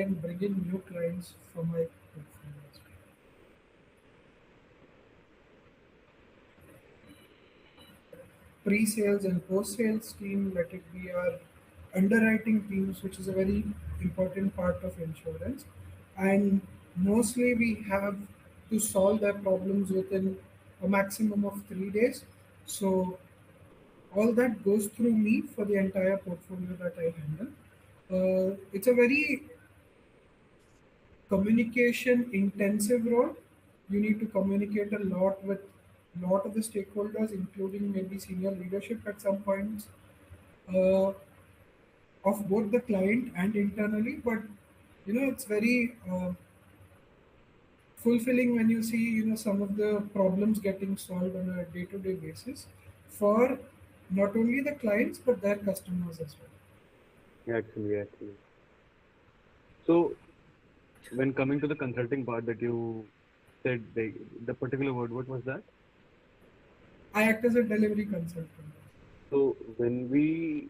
and bring in new clients for my portfolio as well. Pre-sales and post-sales team, let it be our underwriting teams, which is a very important part of insurance. And mostly we have to solve their problems within a maximum of 3 days. So all that goes through me for the entire portfolio that I handle. It's a very communication intensive role. You need to communicate a lot with lot of the stakeholders, including maybe senior leadership at some points, uh, of both the client and internally. But it's very fulfilling when you see some of the problems getting solved on a day-to-day basis for not only the clients but their customers as well. Actually. So when coming to the consulting part that you said, the particular word, what was that? I act as a delivery consultant. So when we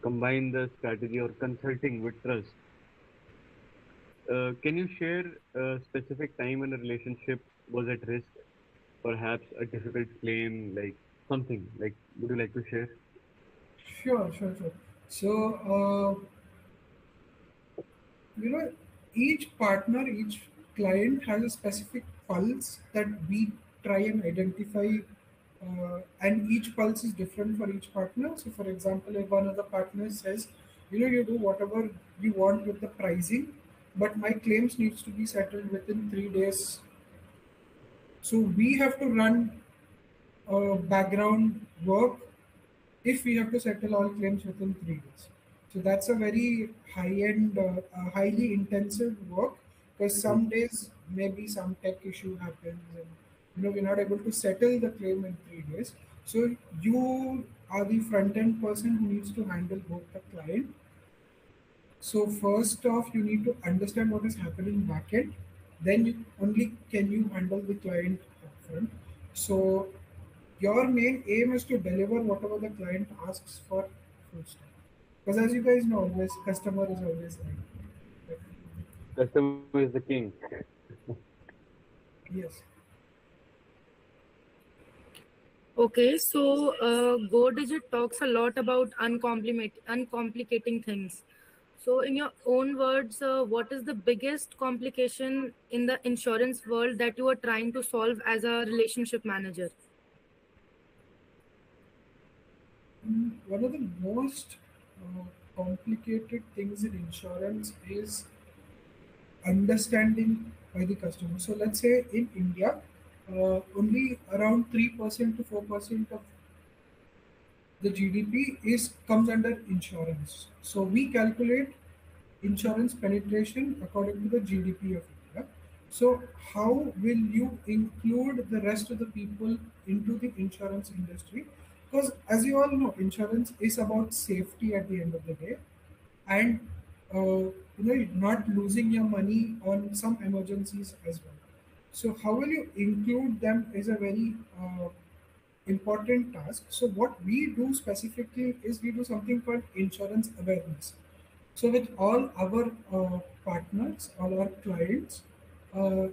combine the strategy or consulting with trust, can you share a specific time when a relationship was at risk, perhaps a difficult claim, like something like, would you like to share? Sure. So, you know, each partner, each client has a specific pulse that we try and identify, and each pulse is different for each partner. So, for example, if one of the partners says, you do whatever you want with the pricing, but my claims needs to be settled within 3 days. So we have to run background work if we have to settle all claims within 3 days. So that's a very high-end, highly intensive work, because Mhm. some days maybe some tech issue happens and we're not able to settle the claim in 3 days. So you are the front-end person who needs to handle both the client. So first off, you need to understand what is happening back end. Then only can you handle the client upfront. So your main aim is to deliver whatever the client asks for first. Because as you guys know, always customer is always right. Customer is the king. Yes. Okay, so Go Digit talks a lot about uncomplicating things. So, in your own words, what is the biggest complication in the insurance world that you are trying to solve as a relationship manager? One of the most complicated things in insurance is understanding by the customer. So let's say in India, only around 3% to 4% of the GDP is comes under insurance. So we calculate insurance penetration according to the GDP of India. So how will you include the rest of the people into the insurance industry? Because as you all know, insurance is about safety at the end of the day, and not losing your money on some emergencies as well. So how will you include them is a very important task. So what we do specifically is we do something called insurance awareness. So with all our partners, all our clients, uh,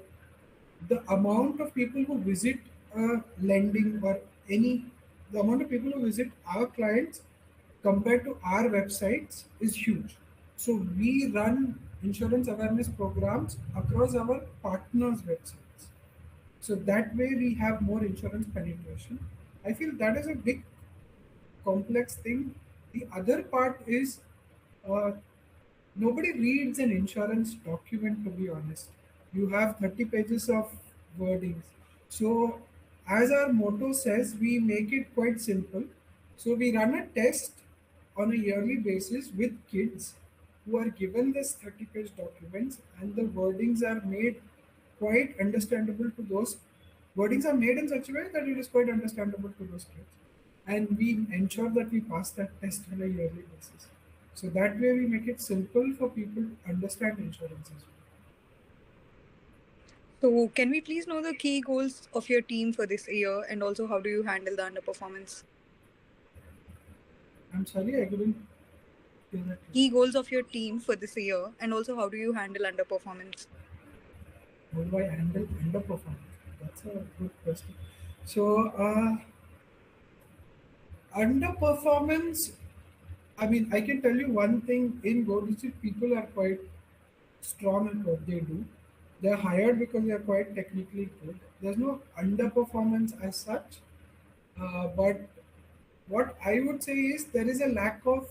the amount of people who visit lending or any, the amount of people who visit our clients compared to our websites is huge. So we run insurance awareness programs across our partners' websites. So that way we have more insurance penetration. I feel that is a big complex thing. The other part is uh, nobody reads an insurance document, to be honest. You have 30 pages of wordings. So, as our motto says, we make it quite simple. So, we run a test on a yearly basis with kids who are given this 30-page documents, and the wordings are made quite understandable to those. Wordings are made in such a way that it is quite understandable to those kids, and we ensure that we pass that test on a yearly basis. So that way we make it simple for people to understand insurance as well. So, can we please know the key goals of your team for this year and also how do you handle the underperformance? I'm sorry, I couldn't key goals of your team for this year, and also how do you handle underperformance? How do I handle underperformance? That's a good question. So, underperformance, I mean, I can tell you one thing in GoDigit, people are quite strong at what they do. They're hired because they're quite technically good. There's no underperformance as such, but what I would say is there is a lack of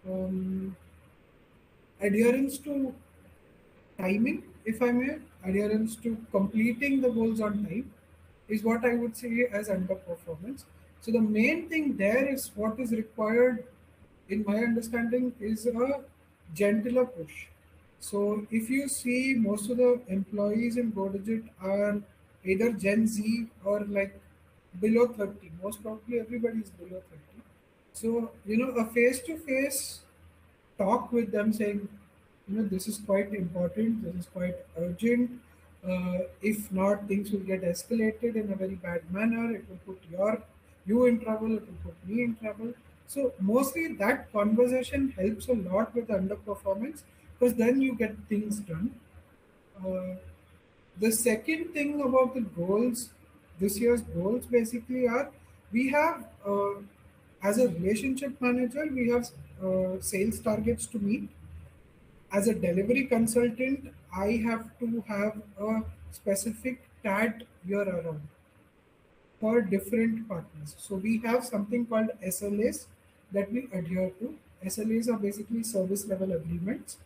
um, adherence to timing, if I may, adherence to completing the goals on time is what I would say as underperformance. So the main thing there is what is required, in my understanding, is a gentler push. So if you see most of the employees in GoDigit are either Gen Z or like below 30. Most probably everybody is below 30. So, a face to face talk with them saying, this is quite important, this is quite urgent. If not, things will get escalated in a very bad manner. It will put you in trouble. It will put me in trouble. So mostly that conversation helps a lot with underperformance because then you get things done. Uh, the second thing about the goals, this year's goals basically are we have, as a relationship manager, we have sales targets to meet. As a delivery consultant, I have to have a specific TAT year around for different partners. So we have something called SLAs that we adhere to. SLAs are basically service level agreements.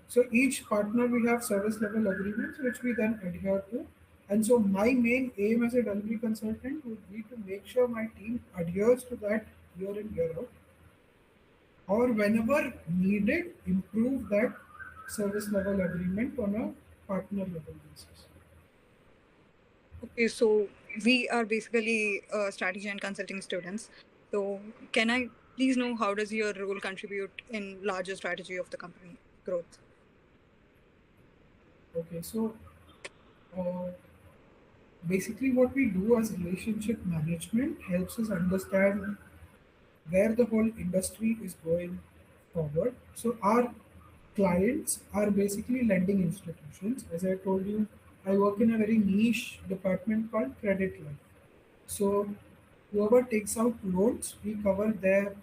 So each partner we have service level agreements which we then adhere to. And so my main aim as a delivery consultant would be to make sure my team adheres to that year in year out, or whenever needed, improve that service level agreement on a partner level basis. Okay, so we are basically strategy and consulting students. So can I please know how does your role contribute in larger strategy of the company growth? Okay, so uh, basically, what we do as relationship management helps us understand where the whole industry is going forward. So, our clients are basically lending institutions. As I told you, I work in a very niche department called credit life. So, whoever takes out loans, we cover their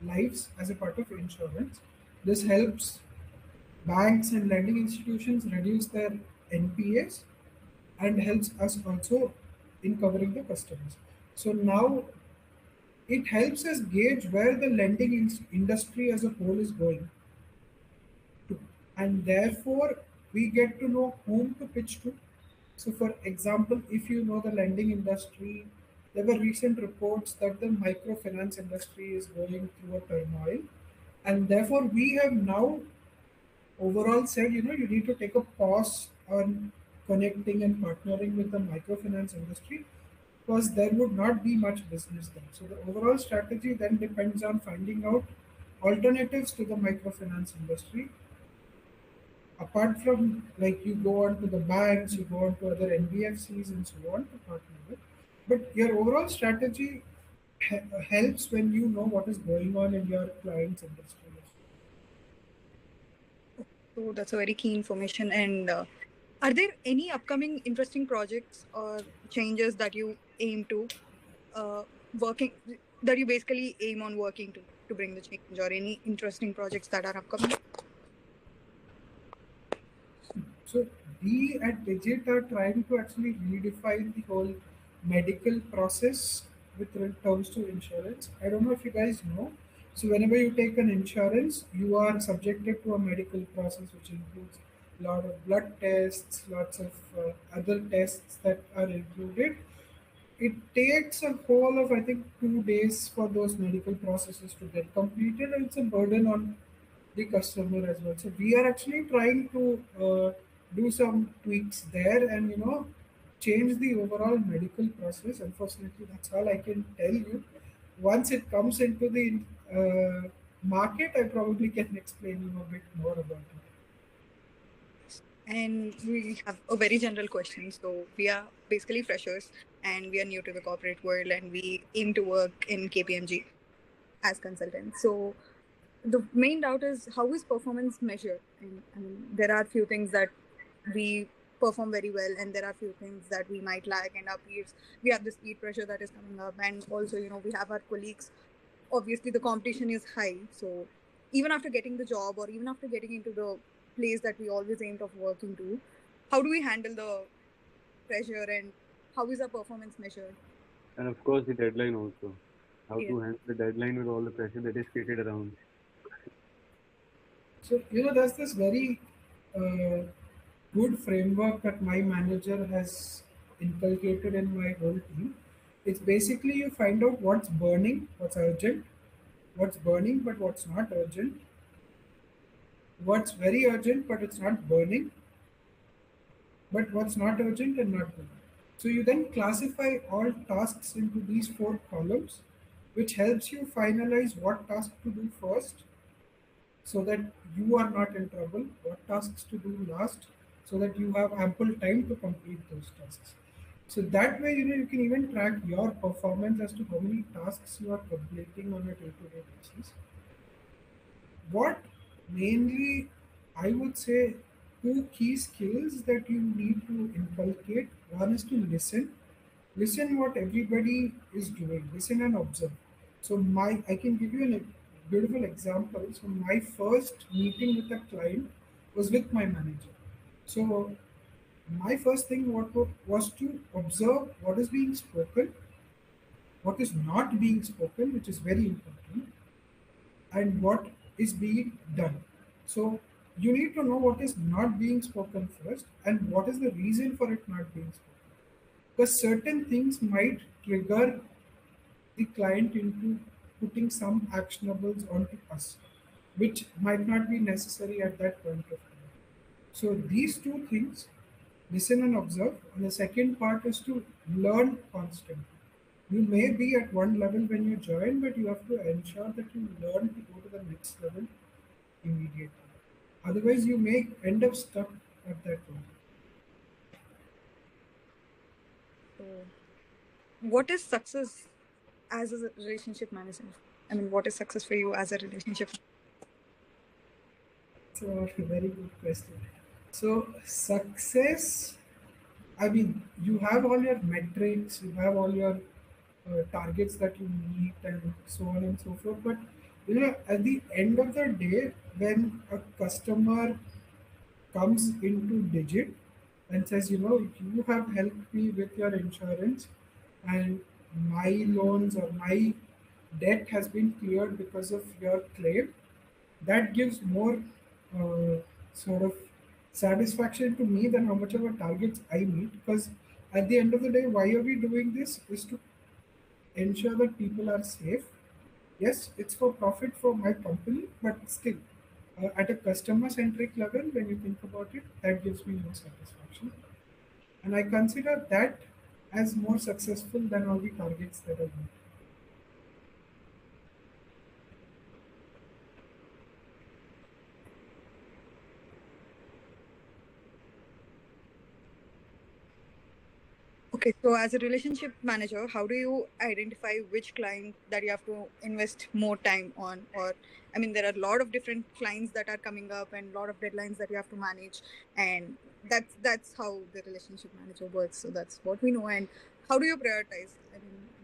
lives as a part of insurance. This helps banks and lending institutions reduce their NPAs and helps us also in covering the customers. So now it helps us gauge where the lending industry as a whole is going to, and therefore we get to know whom to pitch to. So, for example, if you know the lending industry, there were recent reports that the microfinance industry is going through a turmoil, and therefore we have now overall said, you need to take a pause on connecting and partnering with the microfinance industry because there would not be much business there. So the overall strategy then depends on finding out alternatives to the microfinance industry. Apart from like you go on to the banks, you go on to other NBFCs and so on to partner with. But your overall strategy helps when you know what is going on in your client's industry. So that's a very key information. And are there any upcoming interesting projects or changes that you aim to working that you basically aim on working to bring the change, or any interesting projects that are upcoming? So we at Digit are trying to actually redefine the whole medical process with terms to insurance. I don't know if you guys know. So whenever you take an insurance, you are subjected to a medical process which includes a lot of blood tests, lots of other tests that are included. It takes a whole of I think 2 days for those medical processes to get completed, and it's a burden on the customer as well. So we are actually trying to do some tweaks there, and change the overall medical process. Unfortunately, that's all I can tell you. Once it comes into the market, I probably can explain you a bit more about it. And we have a very general question. So we are basically freshers and we are new to the corporate world and we aim to work in KPMG as consultants. So the main doubt is, how is performance measured? And I mean, there are few things that we perform very well, and there are few things that we might lag, and our peers, we have this peer pressure that is coming up, and also, we have our colleagues. Obviously, the competition is high. So even after getting the job, or even after getting into the place that we always aimed of working to, how do we handle the pressure, and how is our performance measured? And of course, the deadline also. How Yeah. to handle the deadline with all the pressure that is created around. So, there's this very uh, good framework that my manager has inculcated in my whole team. It's basically you find out what's burning, what's urgent, what's burning but what's not urgent, what's very urgent but it's not burning, but what's not urgent and not burning. So you then classify all tasks into these four columns, which helps you finalize what task to do first so that you are not in trouble, what tasks to do last so that you have ample time to complete those tasks. So that way, you can even track your performance as to how many tasks you are completing on a day-to-day basis. What mainly I would say two key skills that you need to inculcate. One is to listen. Listen what everybody is doing. Listen and observe. So I can give you a beautiful example. So my first meeting with a client was with my manager. So my first thing was to observe what is being spoken, what is not being spoken, which is very important, and what is being done. So you need to know what is not being spoken first and what is the reason for it not being spoken. Because certain things might trigger the client into putting some actionables onto us, which might not be necessary at that point of time. So these two things, listen and observe, and the second part is to learn constantly. You may be at one level when you join, but you have to ensure that you learn to go to the next level immediately. Otherwise, you may end up stuck at that point. So, what is success as a relationship manager? I mean, what is success for you as a relationship? So, a very good question. So, success, I mean, you have all your metrics, you have all your targets that you meet, and so on and so forth. But, at the end of the day, when a customer comes into Digit and says, you have helped me with your insurance and my loans or my debt has been cleared because of your claim, that gives more uh, sort of satisfaction to me than how much of a targets I meet. Because at the end of the day, why are we doing this? Is to ensure that people are safe. Yes, it's for profit for my company, but still, at a customer centric level, when you think about it, that gives me more satisfaction. And I consider that as more successful than all the targets that I meet. Okay, so as a relationship manager, how do you identify which client that you have to invest more time on? Or, I mean, there are a lot of different clients that are coming up and a lot of deadlines that you have to manage, and that's how the relationship manager works. So that's what we know. And how do you prioritize? I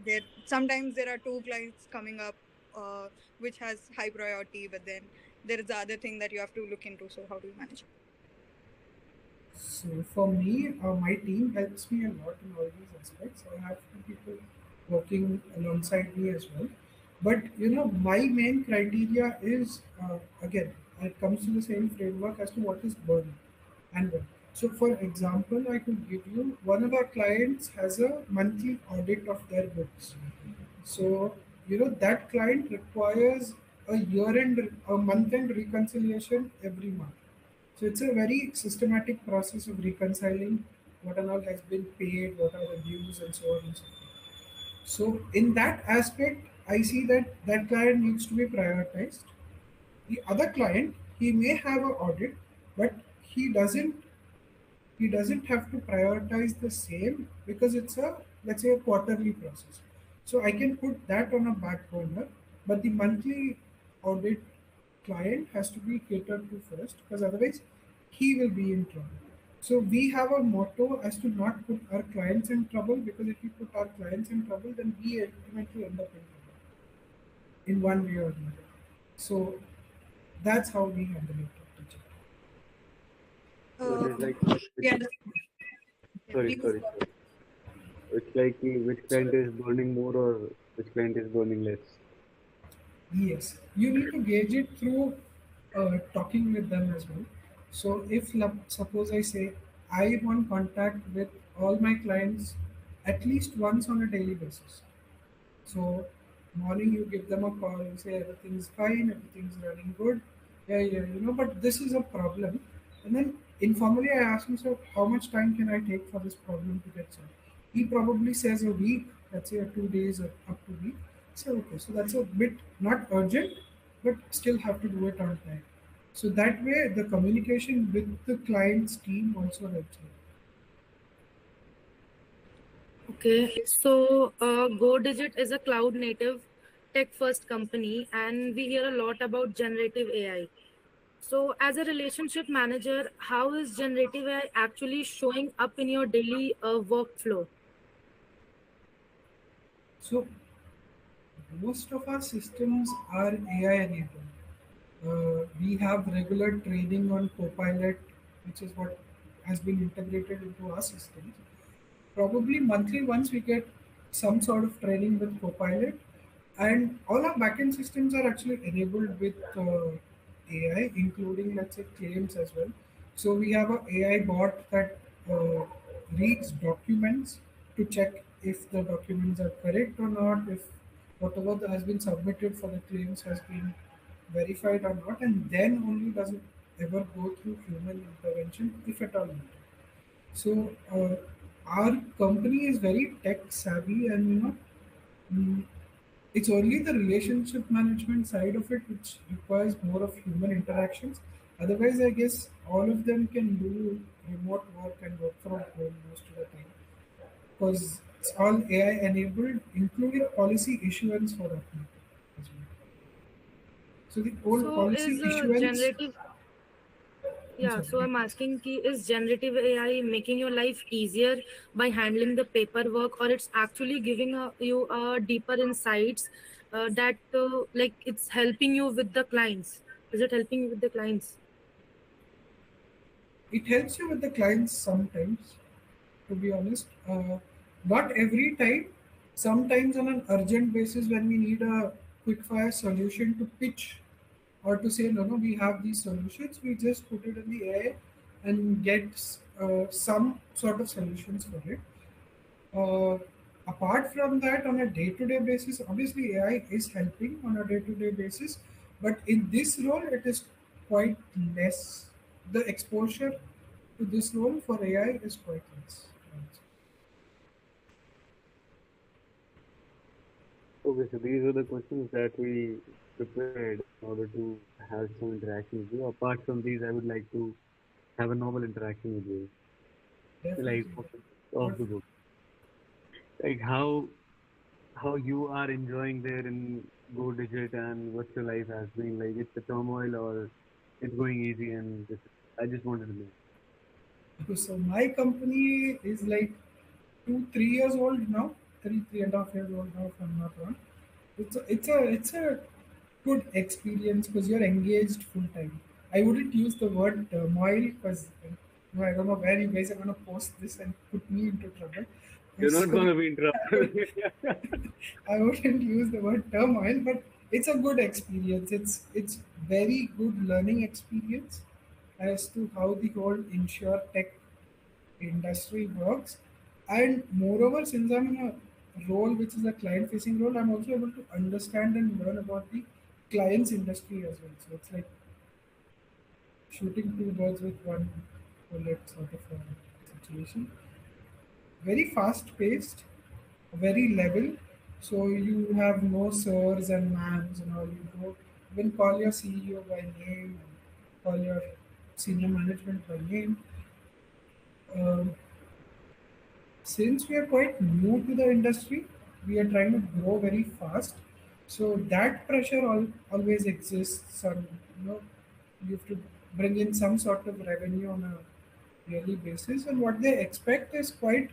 mean, sometimes there are two clients coming up, which has high priority, but then there is the other thing that you have to look into. So how do you manage? So for me, my team helps me a lot in all these aspects. I have two people working alongside me as well. But my main criteria is again, it comes to the same framework as to what is burning and when. So, for example, I could give you one of our clients has a monthly audit of their books. So, that client requires a month-end reconciliation every month. So it's a very systematic process of reconciling what and all has been paid, what are the dues, and so on and so forth. So in that aspect, I see that that client needs to be prioritized. The other client, he may have an audit, but he doesn't he doesn't have to prioritize the same because it's a, let's say, a quarterly process. So I can put that on a back burner, but the monthly audit client has to be catered to first, because otherwise he will be in trouble. So we have a motto as to not put our clients in trouble, because if we put our clients in trouble, then we ultimately end up in trouble in one way or another. So that's how we handle it. So it is like Yeah. sorry. It's like which client is burning more or which client is burning less. Yes, you need to gauge it through talking with them as well. So, if suppose I say I want contact with all my clients at least once on a daily basis. So, morning you give them a call, you say everything's fine, everything's running good. Yeah, but this is a problem. And then informally I ask him, so how much time can I take for this problem to get solved? He probably says a week, let's say 2 days or up to a week. So, okay, so that's a bit not urgent, but still have to do it on time. So that way the communication with the client's team also helps you. Okay, so GoDigit is a cloud native tech first company, and we hear a lot about generative AI. So, as a relationship manager, how is generative AI actually showing up in your daily workflow? So most of our systems are AI enabled. We have regular training on Copilot, which is what has been integrated into our systems. Probably monthly once we get some sort of training with Copilot, and all our backend systems are actually enabled with AI, including let's say claims as well. So we have a AI bot that reads documents to check if the documents are correct or not, if whatever that has been submitted for the claims has been verified or not, and then only does it ever go through human intervention, if at all. So our company is very tech savvy, and mm, it's only the relationship management side of it which requires more of human interactions. Otherwise, I guess all of them can do remote work and work from home most of the time, because it's all AI enabled, including policy issuance for that matter as well. So the whole So, policy is issuance. generative I'm Yeah, sorry. so I'm asking ki, is generative AI making your life easier by handling the paperwork, or it's actually giving you deeper insights that like it's helping you with the clients? Is it helping you with the clients? It helps you with the clients sometimes, to be honest. Not every time. Sometimes on an urgent basis when we need a quick fire solution to pitch or to say, no, we have these solutions, we just put it in the air and get some sort of solutions for it. Uh, Apart from that, on a day-to-day basis, obviously AI is helping on a day-to-day basis, but in this role, it is quite less. The exposure to this role for AI is quite less. Okay, so these were the questions that we prepared in order to have some interaction with you. Apart from these, I would like to have a normal interaction with you, like Definitely. off What the book. Like how you are enjoying there in Go Digit and what your life has been like. It's a turmoil or it's going easy and I just wanted to know. So my company is like 2, 3 years old now, 3.5 years old now, if I'm not wrong. It's a good experience because you're engaged full time. I wouldn't use the word turmoil because I don't know where you guys are gonna post this and put me into trouble. You're not So gonna be in trouble. I wouldn't use the word turmoil, but it's a good experience. It's very good learning experience as to how the whole insure tech industry works. And moreover, since I'm in a role which is a client facing role, I'm also able to understand and learn about the client's industry as well. So it's like shooting two birds with one bullet sort of a situation. Very fast paced, very level. So you have no sirs and ma'ams and all. You go even call your CEO by name, call your senior management by name. Um, since we are quite new to the industry, we are trying to grow very fast. So that pressure always exists, and you have to bring in some sort of revenue on a yearly basis, and what they expect is quite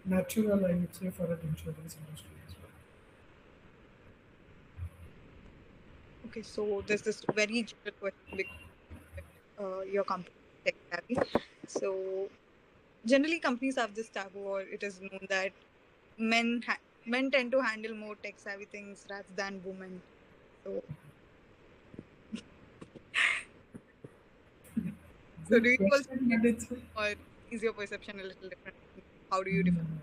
natural, I would say, for an insurance industry as well. Okay, so there's this very general question because your company is tech savvy. So generally, companies have this taboo, or it is known that men tend to handle more tech savvy things rather than women. So, so do Good you also question, feel, but it's or is your perception a little different? How do you no, define?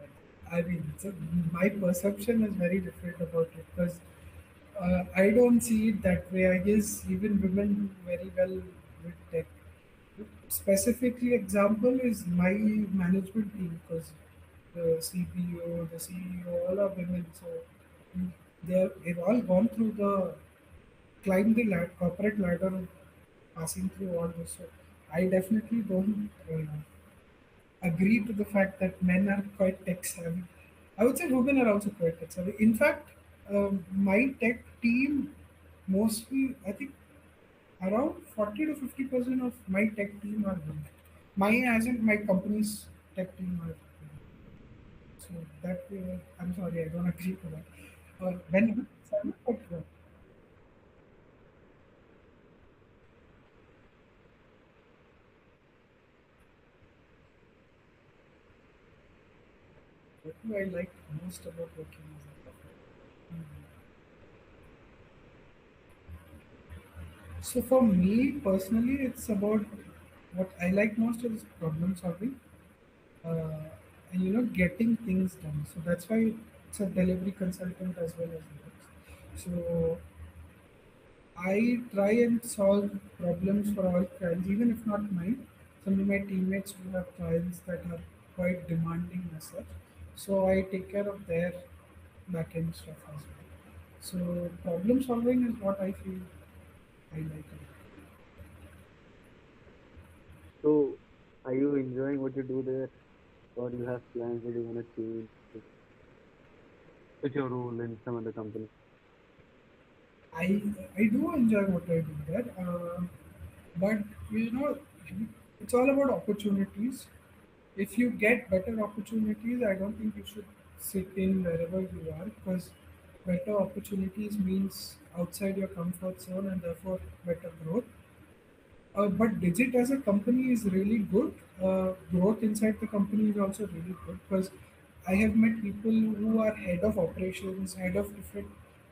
I mean, my perception is very different about it because I don't see it that way. I guess even women do very well with tech. Specifically, example is my management team because the CPO, the CEO, all are women. So they've all gone through climb the corporate ladder, passing through all this. So I definitely don't agree to the fact that men are quite tech savvy. I would say women are also quite tech savvy. In fact, my tech team mostly, I think around 40 to 50% of my tech team are women. My, as in my company's tech team are women. So that I'm sorry, I don't agree to that. When what do I like most about working as a professional? So for me personally, it's about what I like most is problem solving, uh, and getting things done. So that's why it's a delivery consultant as well as UX. So I try and solve problems for all clients, even if not mine. Some of my teammates who have clients that are quite demanding as such. So I take care of their backend stuff as well. So problem solving is what I feel I like. So, are you enjoying what you do there, or you have plans that you want to change with your role in some other company? I I do enjoy what I do there, but it's all about opportunities. If you get better opportunities, I don't think you should sit in wherever you are because better opportunities means outside your comfort zone and therefore better growth. But Digit as a company is really good. Growth inside the company is also really good because I have met people who are head of operations, head of different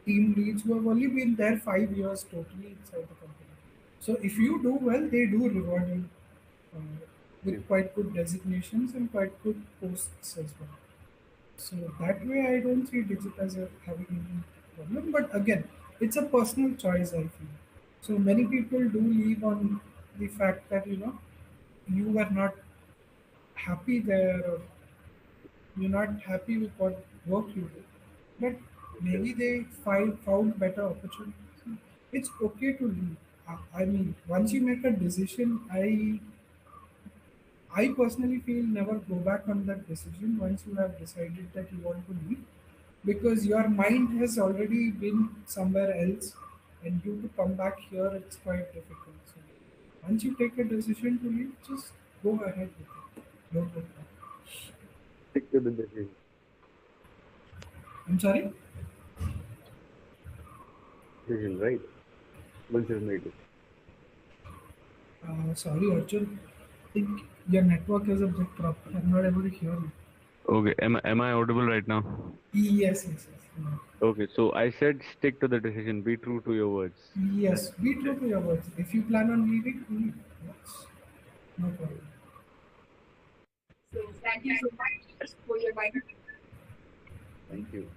team leads who have only been there 5 years totally inside the company. So if you do well, they do reward you uh, Yeah. with quite good designations and quite good posts as well. So that way, I don't see Digit as having any problem. But again, it's a personal choice, I feel. So many people do leave on the fact that you were not happy there, or you're not happy with what work you do. But Yeah. maybe they found better opportunities. It's okay to leave. I mean, once you make a decision, I personally feel never go back on that decision once you have decided that you want to leave because your mind has already been somewhere else and you to come back here it's quite difficult. So once you take a decision to leave, just go ahead with it. Don't look back. Stick to the decision. I'm sorry? Decision, right? Once you've made it. Sorry, Arjun. I think your network is a bit proper. I'm not able to hear you. Okay. Am I audible right now? Yes, yes, yes. No. Okay. So I said stick to the decision. Be true to your words. Yes, be true to your words. If you plan on leaving, leave. Yes, no problem. So thank you so much for your time. Thank you.